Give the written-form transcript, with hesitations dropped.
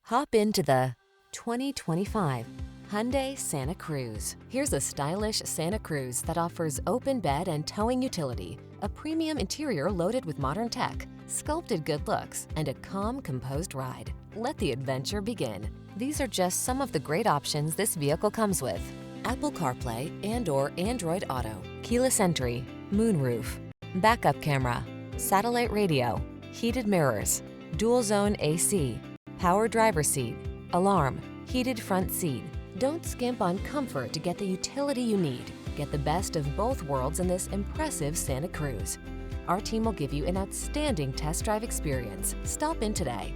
Hop into the 2025 Hyundai Santa Cruz. Here's a stylish Santa Cruz that offers open bed and towing utility, a premium interior loaded with modern tech, sculpted good looks, and a calm, composed ride. Let the adventure begin. These are just some of the great options this vehicle comes with: Apple CarPlay and/or Android Auto, keyless entry, moonroof, backup camera, satellite radio, heated mirrors, dual zone AC, power driver's seat, alarm, heated front seat. Don't skimp on comfort to get the utility you need. Get the best of both worlds in this impressive Santa Cruz. Our team will give you an outstanding test drive experience. Stop in today.